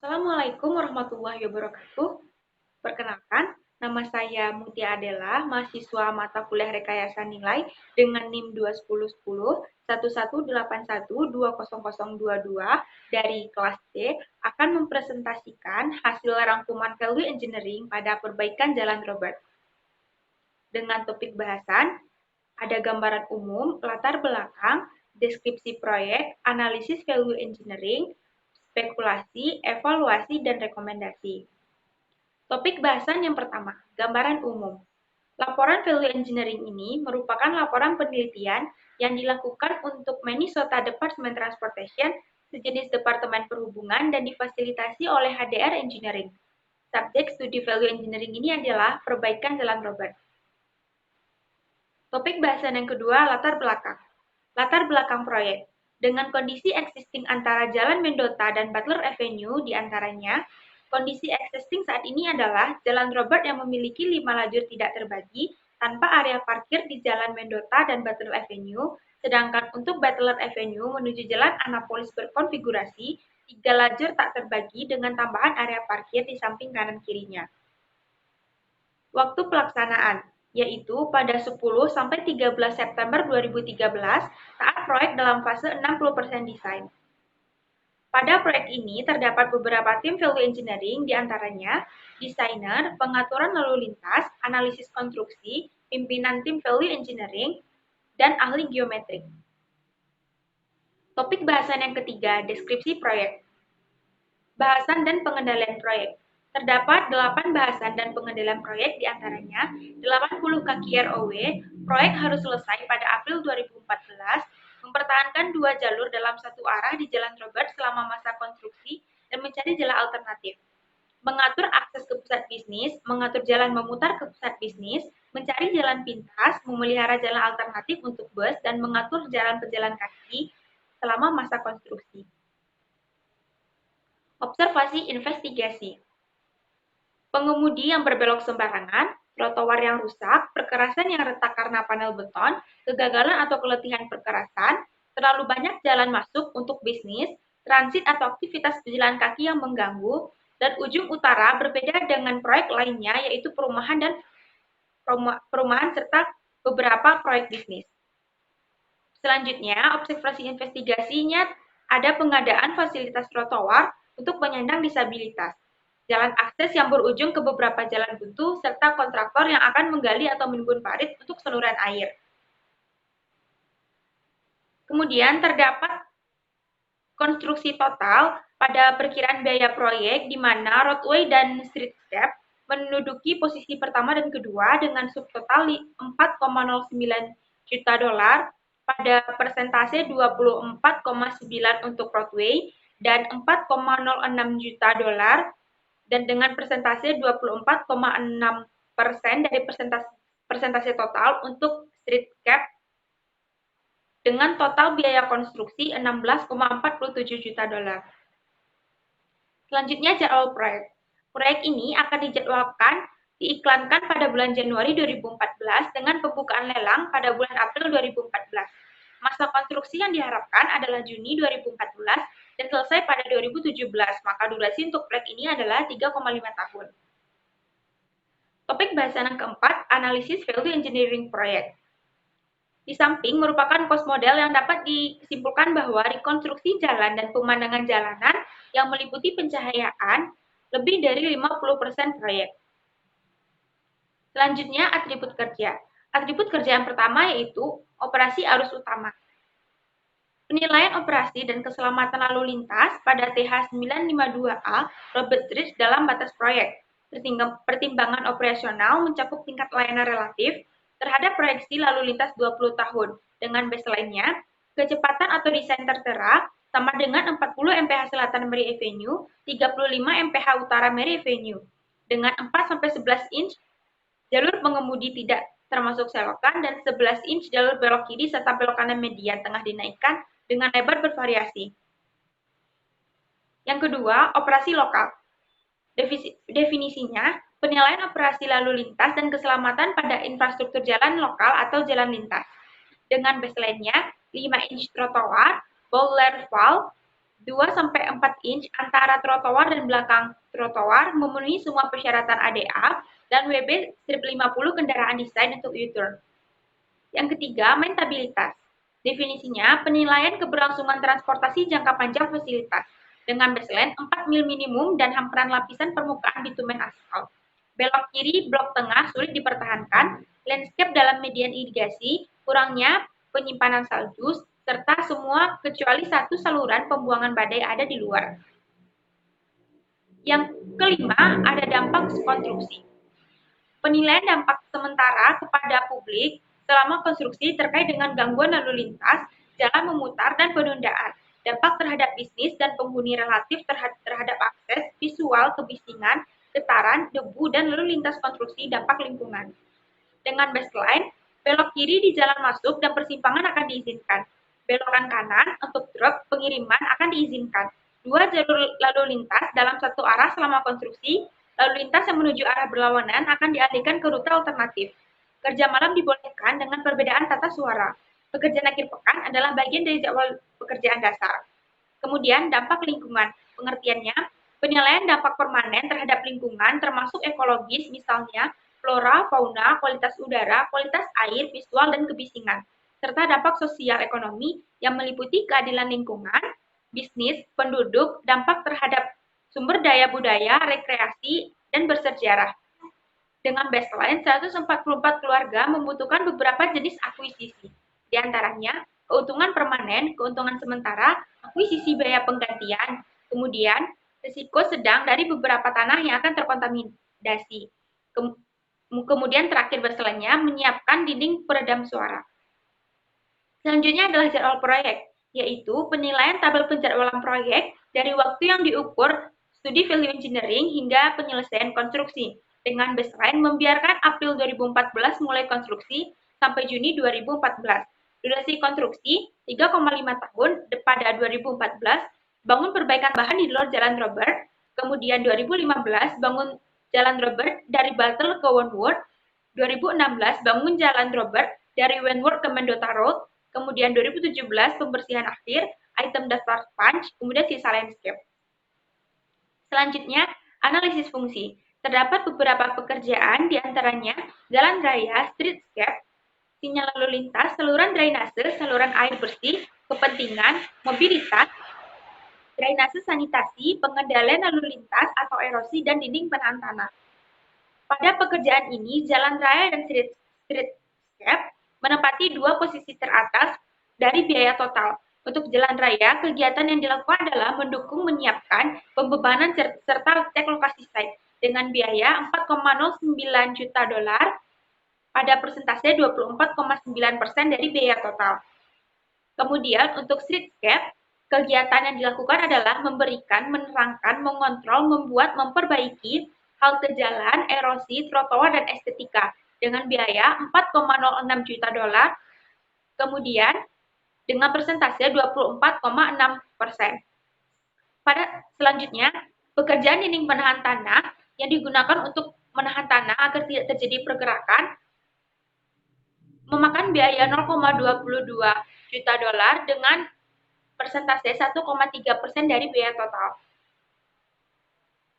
Assalamualaikum warahmatullahi wabarakatuh. Perkenalkan, nama saya Mutia Adela, mahasiswa mata kuliah Rekayasa Nilai dengan NIM 21010 1181200022 dari kelas C akan mempresentasikan hasil rangkuman Value Engineering pada perbaikan Jalan Robert. Dengan topik bahasan, ada gambaran umum, latar belakang, deskripsi proyek, analisis value engineering, spekulasi, evaluasi, dan rekomendasi. Topik bahasan yang pertama, gambaran umum. Laporan value engineering ini merupakan laporan penelitian yang dilakukan untuk Minnesota Department Transportation, sejenis Departemen Perhubungan, dan difasilitasi oleh HDR Engineering. Subjek studi value engineering ini adalah perbaikan Jalan Robert. Topik bahasan yang kedua, latar belakang. Latar belakang proyek. Dengan kondisi existing antara Jalan Mendota dan Butler Avenue di antaranya, kondisi existing saat ini adalah Jalan Robert yang memiliki 5 lajur tidak terbagi tanpa area parkir di Jalan Mendota dan Butler Avenue, sedangkan untuk Butler Avenue menuju Jalan Annapolis berkonfigurasi 3 lajur tak terbagi dengan tambahan area parkir di samping kanan kirinya. Waktu pelaksanaan, yaitu pada 10 sampai 13 September 2013 saat proyek dalam fase 60% desain. Pada proyek ini terdapat beberapa tim value engineering, diantaranya desainer, pengaturan lalu lintas, analisis konstruksi, pimpinan tim value engineering, dan ahli geometrik. Topik bahasan yang ketiga, deskripsi proyek. Bahasan dan pengendalian proyek. Terdapat 8 bahasan dan pengendalian proyek, diantaranya 80 kaki ROW, proyek harus selesai pada April 2014, mempertahankan 2 jalur dalam satu arah di Jalan Robert selama masa konstruksi, dan mencari jalan alternatif. Mengatur akses ke pusat bisnis, mengatur jalan memutar ke pusat bisnis, mencari jalan pintas, memelihara jalan alternatif untuk bus, dan mengatur jalan pejalan kaki selama masa konstruksi. Observasi investigasi. Pengemudi yang berbelok sembarangan, trotoar yang rusak, perkerasan yang retak karena panel beton, kegagalan atau keletihan perkerasan, terlalu banyak jalan masuk untuk bisnis, transit atau aktivitas pejalan kaki yang mengganggu, dan ujung utara berbeda dengan proyek lainnya yaitu perumahan serta beberapa proyek bisnis. Selanjutnya, observasi investigasinya ada pengadaan fasilitas trotoar untuk penyandang disabilitas, jalan akses yang berujung ke beberapa jalan buntu, serta kontraktor yang akan menggali atau menimbun parit untuk saluran air. Kemudian terdapat konstruksi total pada perkiraan biaya proyek di mana roadway dan streetscape menduduki posisi pertama dan kedua dengan subtotal 4,09 juta dolar pada persentase 24,9 untuk roadway dan 4,06 juta dolar dan dengan persentase 24,6% dari persentase total untuk streetscape dengan total biaya konstruksi 16,47 juta dolar. Selanjutnya jadwal proyek. Proyek ini akan dijadwalkan diiklankan pada bulan Januari 2014 dengan pembukaan lelang pada bulan April 2014. Masa konstruksi yang diharapkan adalah Juni 2014 dan selesai pada 2017, maka durasi untuk proyek ini adalah 3,5 tahun. Topik bahasan yang keempat, analisis value engineering proyek. Di samping merupakan cost model yang dapat disimpulkan bahwa rekonstruksi jalan dan pemandangan jalanan yang meliputi pencahayaan lebih dari 50% proyek. Selanjutnya, atribut kerja. Atribut kerja yang pertama yaitu operasi arus utama. Penilaian operasi dan keselamatan lalu lintas pada TH952A Robert Street dalam batas proyek. Pertimbangan operasional mencakup tingkat layanan relatif terhadap proyeksi lalu lintas 20 tahun dengan baseline-nya, kecepatan atau desain tertera sama dengan 40 mph Selatan Mary Avenue, 35 mph Utara Mary Avenue. Dengan 4-11 inch jalur pengemudi tidak termasuk selokan dan 11 inch jalur belok kiri serta belok kanan median tengah dinaikkan dengan lebar bervariasi. Yang kedua, operasi lokal. Definisinya, penilaian operasi lalu lintas dan keselamatan pada infrastruktur jalan lokal atau jalan lintas. Dengan baseline-nya 5 inch trotoar, boulder wall, 2-4 inch antara trotoar dan belakang trotoar, memenuhi semua persyaratan ADA, dan WB strip 50 kendaraan desain untuk U-turn. Yang ketiga, maintabilitas. Definisinya, penilaian keberlangsungan transportasi jangka panjang fasilitas dengan baseline 4 mil minimum dan hamparan lapisan permukaan bitumen aspal. Belok kiri, blok tengah sulit dipertahankan, landscape dalam median irigasi, kurangnya penyimpanan salju, serta semua kecuali satu saluran pembuangan badai ada di luar. Yang kelima, ada dampak konstruksi. Penilaian dampak sementara kepada publik selama konstruksi terkait dengan gangguan lalu lintas, jalan memutar, dan penundaan. Dampak terhadap bisnis dan penghuni relatif terhadap akses, visual, kebisingan, getaran, debu, dan lalu lintas konstruksi dampak lingkungan. Dengan baseline, belok kiri di jalan masuk dan persimpangan akan diizinkan. Belokan kanan untuk truk pengiriman akan diizinkan. 2 jalur lalu lintas dalam satu arah selama konstruksi, lalu lintas yang menuju arah berlawanan akan dialihkan ke rute alternatif. Kerja malam dibolehkan dengan perbedaan tata suara. Pekerjaan akhir pekan adalah bagian dari jadwal pekerjaan dasar. Kemudian dampak lingkungan. Pengertiannya, penilaian dampak permanen terhadap lingkungan termasuk ekologis misalnya flora, fauna, kualitas udara, kualitas air, visual, dan kebisingan, serta dampak sosial ekonomi yang meliputi keadilan lingkungan, bisnis, penduduk, dampak terhadap sumber daya budaya, rekreasi, dan bersejarah. Dengan baseline, 144 keluarga membutuhkan beberapa jenis akuisisi, di antaranya keuntungan permanen, keuntungan sementara, akuisisi biaya penggantian, kemudian risiko sedang dari beberapa tanah yang akan terkontaminasi. Kemudian terakhir baseline-nya menyiapkan dinding peredam suara. Selanjutnya adalah jadwal proyek, yaitu penilaian tabel penjadwalan proyek dari waktu yang diukur studi value engineering hingga penyelesaian konstruksi, dengan baseline membiarkan April 2014 mulai konstruksi sampai Juni 2014. Durasi konstruksi 3,5 tahun pada 2014, bangun perbaikan bahan di luar Jalan Robert, kemudian 2015 bangun Jalan Robert dari Battle ke Wentworth, 2016 bangun Jalan Robert dari Wentworth ke Mendota Road, kemudian 2017 pembersihan akhir, item daftar punch, kemudian sisa landscape. Selanjutnya, analisis fungsi. Terdapat beberapa pekerjaan, diantaranya jalan raya, streetscape, sinyal lalu lintas, saluran drainase, saluran air bersih, kepentingan, mobilitas, drainase sanitasi, pengendalian lalu lintas atau erosi, dan dinding penahan tanah. Pada pekerjaan ini, jalan raya dan streetscape menempati 2 posisi teratas dari biaya total. Untuk jalan raya, kegiatan yang dilakukan adalah mendukung menyiapkan pembebanan serta cek lokasi site dengan biaya 4,09 juta dolar pada persentase 24,9% dari biaya total. Kemudian untuk streetscape, kegiatan yang dilakukan adalah memberikan, menerangkan, mengontrol, membuat, memperbaiki halte jalan, erosi, trotoar, dan estetika dengan biaya 4,06 juta dolar. Kemudian dengan persentase 24,6%. Pada selanjutnya, pekerjaan dinding penahan tanah yang digunakan untuk menahan tanah agar tidak terjadi pergerakan memakan biaya 0,22 juta dolar dengan persentase 1,3% dari biaya total.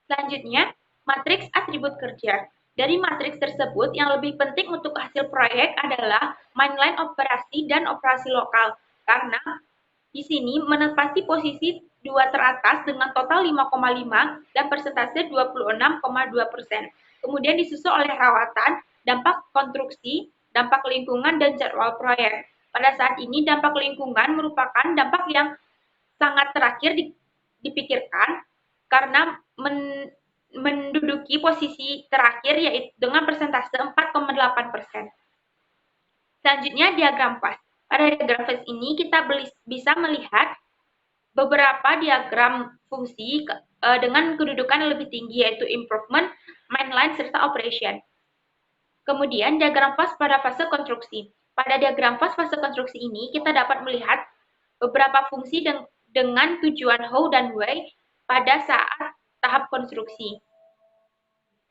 Selanjutnya, matriks atribut kerja. Dari matriks tersebut, yang lebih penting untuk hasil proyek adalah mainline operasi dan operasi lokal, karena di sini menempati posisi 2 teratas dengan total 5,5 dan persentase 26,2%. Kemudian disusul oleh rawatan, dampak konstruksi, dampak lingkungan, dan jadwal proyek. Pada saat ini, dampak lingkungan merupakan dampak yang sangat terakhir dipikirkan karena menduduki posisi terakhir yaitu dengan persentase 4,8%. Selanjutnya diagram PAS. Pada diagram PAS ini kita bisa melihat beberapa diagram fungsi dengan kedudukan yang lebih tinggi yaitu improvement, mainline, serta operation. Kemudian diagram PAS pada fase konstruksi. Pada diagram PAS fase konstruksi ini kita dapat melihat beberapa fungsi dengan tujuan how dan why pada saat tahap konstruksi.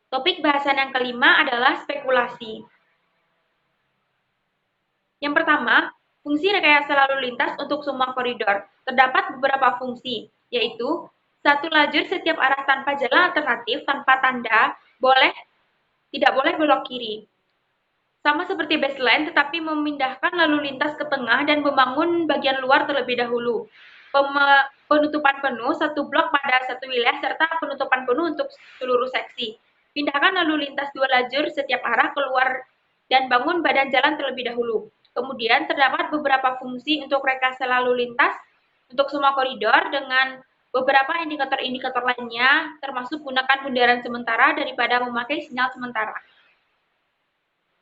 Topik bahasan yang kelima adalah spekulasi. Yang pertama, fungsi rekayasa lalu lintas untuk semua koridor. Terdapat beberapa fungsi. yaitu satu lajur setiap arah tanpa jalan alternatif tanpa tanda, tidak boleh belok kiri. Sama seperti baseline, tetapi memindahkan lalu lintas ke tengah dan membangun bagian luar terlebih dahulu. Penutupan penuh satu blok pada satu wilayah serta penutupan penuh untuk seluruh seksi. Pindahkan lalu lintas dua lajur setiap arah keluar dan bangun badan jalan terlebih dahulu. Kemudian terdapat beberapa fungsi untuk rekayasa lalu lintas untuk semua koridor dengan beberapa indikator-indikator lainnya, termasuk gunakan bundaran sementara daripada memakai sinyal sementara.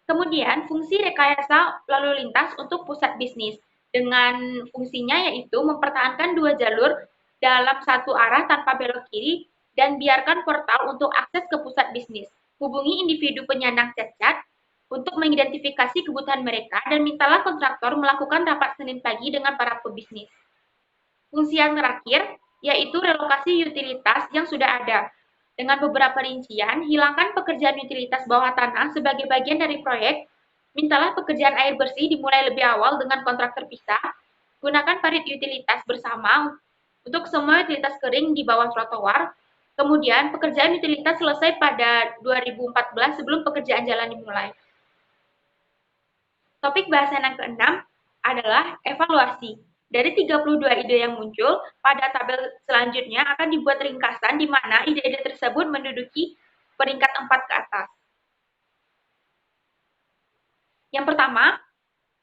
Kemudian, fungsi rekayasa lalu lintas untuk pusat bisnis. Dengan fungsinya yaitu mempertahankan dua jalur dalam satu arah tanpa belok kiri dan biarkan portal untuk akses ke pusat bisnis. Hubungi individu penyandang cacat untuk mengidentifikasi kebutuhan mereka dan mintalah kontraktor melakukan rapat Senin pagi dengan para pebisnis. Fungsi yang terakhir yaitu relokasi utilitas yang sudah ada. Dengan beberapa rincian, hilangkan pekerjaan utilitas bawah tanah sebagai bagian dari proyek, mintalah pekerjaan air bersih dimulai lebih awal dengan kontrak terpisah, gunakan parit utilitas bersama untuk semua utilitas kering di bawah trotoar, kemudian pekerjaan utilitas selesai pada 2014 sebelum pekerjaan jalan dimulai. Topik bahasan yang keenam adalah evaluasi. Dari 32 ide yang muncul, pada tabel selanjutnya akan dibuat ringkasan di mana ide-ide tersebut menduduki peringkat 4 ke atas. Yang pertama,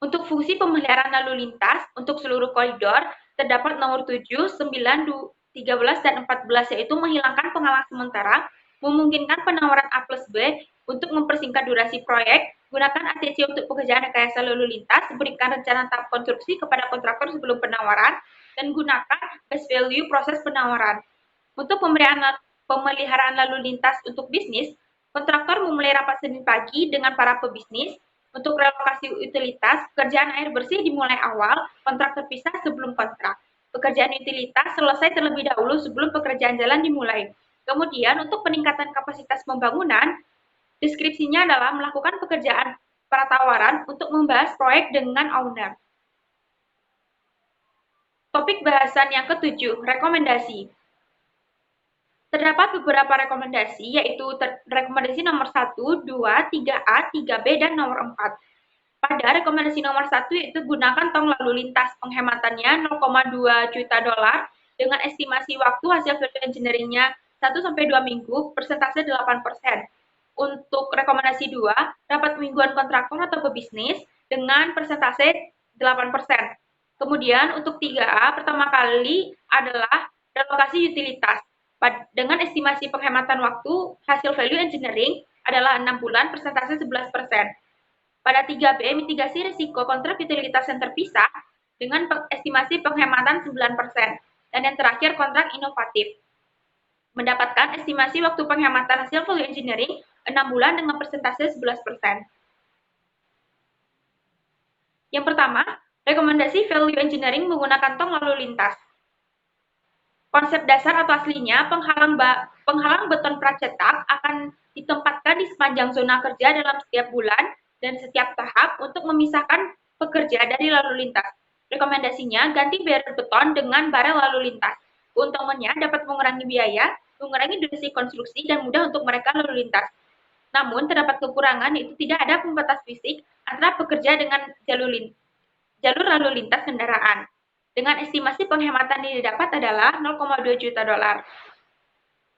untuk fungsi pemeliharaan lalu lintas untuk seluruh koridor, terdapat nomor 7, 9, 13, dan 14, yaitu menghilangkan penghalang sementara, memungkinkan penawaran A plus B untuk mempersingkat durasi proyek, gunakan ATC untuk pekerjaan rekayasa lalu lintas, berikan rencana tahap konstruksi kepada kontraktor sebelum penawaran, dan gunakan best value proses penawaran. Untuk pemeliharaan lalu lintas untuk bisnis, kontraktor memulai rapat Senin pagi dengan para pebisnis. Untuk relokasi utilitas, pekerjaan air bersih dimulai awal, kontrak terpisah sebelum kontrak. Pekerjaan utilitas selesai terlebih dahulu sebelum pekerjaan jalan dimulai. Kemudian untuk peningkatan kapasitas pembangunan, deskripsinya adalah melakukan pekerjaan pratawaran untuk membahas proyek dengan owner. Topik bahasan yang ketujuh, rekomendasi. Terdapat beberapa rekomendasi, yaitu rekomendasi nomor 1, 2, 3A, 3B, dan nomor 4. Pada rekomendasi nomor 1 yaitu gunakan tong lalu lintas, penghematannya 0,2 juta dolar dengan estimasi waktu hasil value engineering-nya 1-2 minggu, persentase 8%. Untuk rekomendasi 2, rapat mingguan kontraktor atau pebisnis dengan persentase 8%. Kemudian untuk 3A, pertama kali adalah relokasi utilitas. Dengan estimasi penghematan waktu, hasil value engineering adalah 6 bulan, persentase 11%. Pada 3B, mitigasi risiko kontrak utilitas yang terpisah dengan estimasi penghematan 9%. Dan yang terakhir, kontrak inovatif. Mendapatkan estimasi waktu penghematan hasil value engineering 6 bulan dengan persentase 11%. Yang pertama, rekomendasi value engineering menggunakan tong lalu lintas. Konsep dasar atau aslinya, penghalang beton pracetak akan ditempatkan di sepanjang zona kerja dalam setiap bulan dan setiap tahap untuk memisahkan pekerja dari lalu lintas. Rekomendasinya, ganti barel beton dengan barel lalu lintas. Keuntungannya dapat mengurangi biaya, mengurangi durasi konstruksi, dan mudah untuk mereka lalu lintas. Namun, terdapat kekurangan yaitu tidak ada pembatas fisik antara pekerja dengan jalur lalu lintas kendaraan. Dengan estimasi penghematan yang didapat adalah 0,2 juta dolar.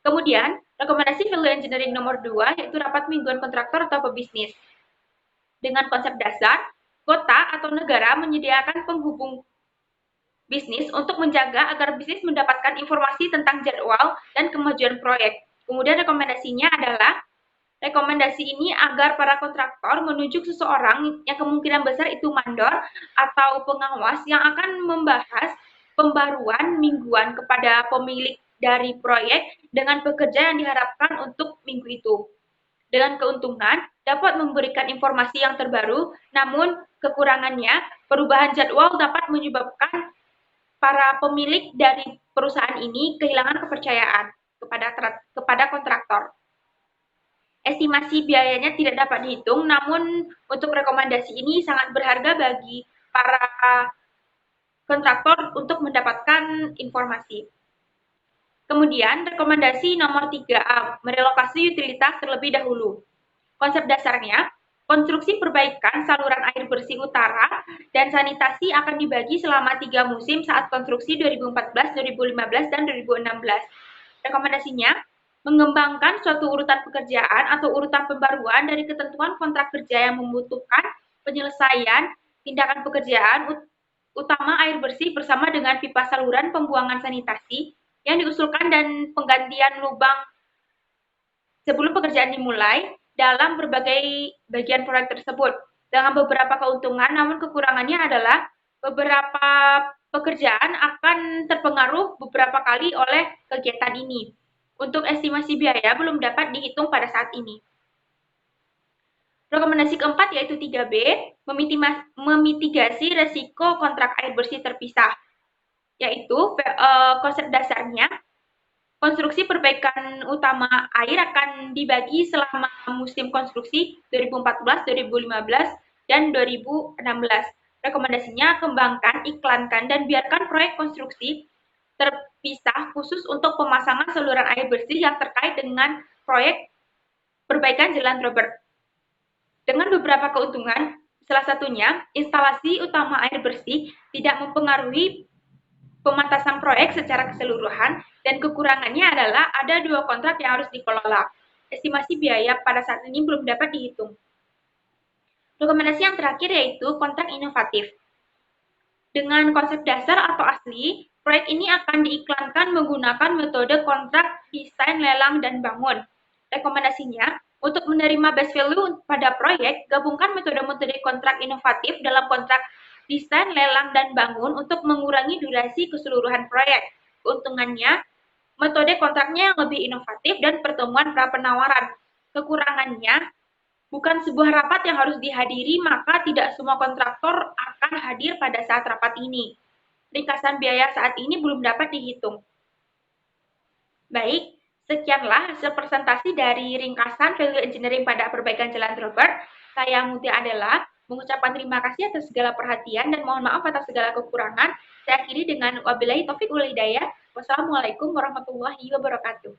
Kemudian, rekomendasi value engineering nomor 2 yaitu rapat mingguan kontraktor atau pebisnis. Dengan konsep dasar, kota atau negara menyediakan penghubung bisnis untuk menjaga agar bisnis mendapatkan informasi tentang jadwal dan kemajuan proyek. Kemudian rekomendasinya adalah rekomendasi ini agar para kontraktor menunjuk seseorang yang kemungkinan besar itu mandor atau pengawas yang akan membahas pembaruan mingguan kepada pemilik dari proyek dengan pekerja yang diharapkan untuk minggu itu. Dengan keuntungan, dapat memberikan informasi yang terbaru, namun kekurangannya, perubahan jadwal dapat menyebabkan para pemilik dari perusahaan ini kehilangan kepercayaan kepada kontraktor. Estimasi biayanya tidak dapat dihitung, namun untuk rekomendasi ini sangat berharga bagi para kontraktor untuk mendapatkan informasi. Kemudian, rekomendasi nomor 3A, merelokasi utilitas terlebih dahulu. Konsep dasarnya, konstruksi perbaikan saluran air bersih utara dan sanitasi akan dibagi selama 3 musim saat konstruksi 2014, 2015, dan 2016. Rekomendasinya, mengembangkan suatu urutan pekerjaan atau urutan pembaruan dari ketentuan kontrak kerja yang membutuhkan penyelesaian tindakan pekerjaan utama air bersih bersama dengan pipa saluran pembuangan sanitasi yang diusulkan dan penggantian lubang sebelum pekerjaan dimulai dalam berbagai bagian proyek tersebut. Dengan beberapa keuntungan, namun kekurangannya adalah beberapa pekerjaan akan terpengaruh beberapa kali oleh kegiatan ini. Untuk estimasi biaya belum dapat dihitung pada saat ini. Rekomendasi keempat yaitu 3B, memitigasi resiko kontrak air bersih terpisah, yaitu konsep dasarnya konstruksi perbaikan utama air akan dibagi selama musim konstruksi 2014, 2015, dan 2016. Rekomendasinya kembangkan, iklankan, dan biarkan proyek konstruksi terpisah khusus untuk pemasangan saluran air bersih yang terkait dengan proyek perbaikan Jalan Robert. Dengan beberapa keuntungan, salah satunya instalasi utama air bersih tidak mempengaruhi pemantasan proyek secara keseluruhan dan kekurangannya adalah ada 2 kontrak yang harus dikelola. Estimasi biaya pada saat ini belum dapat dihitung. Rekomendasi yang terakhir yaitu kontrak inovatif. Dengan konsep dasar atau asli, proyek ini akan diiklankan menggunakan metode kontrak desain, lelang, dan bangun. Rekomendasinya, untuk menerima best value pada proyek, gabungkan metode-metode kontrak inovatif dalam kontrak desain, lelang, dan bangun untuk mengurangi durasi keseluruhan proyek. Keuntungannya, metode kontraknya yang lebih inovatif dan pertemuan pra penawaran. Kekurangannya, bukan sebuah rapat yang harus dihadiri, maka tidak semua kontraktor akan hadir pada saat rapat ini. Ringkasan biaya saat ini belum dapat dihitung. Baik, sekianlah hasil presentasi dari ringkasan value engineering pada perbaikan Jalan Robert. Saya Mutia Adela, mengucapkan terima kasih atas segala perhatian dan mohon maaf atas segala kekurangan. Saya akhiri dengan wabillahi taufik wal hidayah. Wassalamualaikum warahmatullahi wabarakatuh.